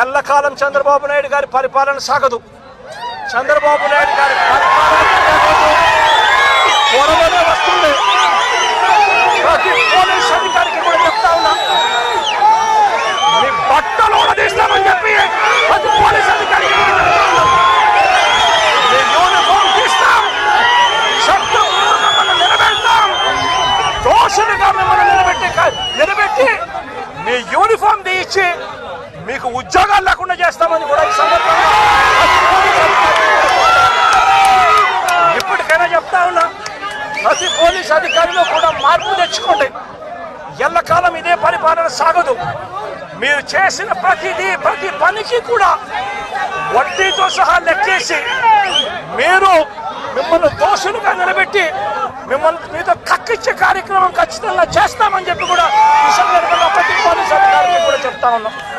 ఎల్లకాలం చంద్రబాబు నాయుడు గారి పరిపాలన సాగదు. చంద్రబాబు నాయుడు గారి పరిపాలన త్వరలోనే వస్తుంది. ప్రతి పోలీస్ అధికారికి కూడా చెప్తా ఉన్నా, మీ బట్టలు తీస్తామని చెప్పి ప్రతి పోలీస్ అధికారికి యూనిఫామ్ తీస్తాం, చట్టం మిమ్మల్ని నిలబెడతాం, దోషులుగా మిమ్మల్ని నిలబెట్టి మీ యూనిఫామ్ తీయించి మీకు ఉద్యోగాలు లేకుండా చేస్తామని కూడా ఈ సందర్భంగా ఇప్పటికైనా చెప్తా ఉన్నా, ప్రతి పోలీస్ అధికారిలో కూడా మార్పు తెచ్చుకోండి. ఎల్లకాలం ఇదే పరిపాలన సాగదు. మీరు చేసిన ప్రతి పనికి కూడా వడ్డీతో సహా లెక్కేసి మిమ్మల్ని దోషులుగా నిలబెట్టి మీతో కక్కిచ్చే కార్యక్రమం ఖచ్చితంగా చేస్తామని చెప్పి కూడా ఈ సందర్భంగా ప్రతి పోలీస్ అధికారికి కూడా చెప్తా ఉన్నాం.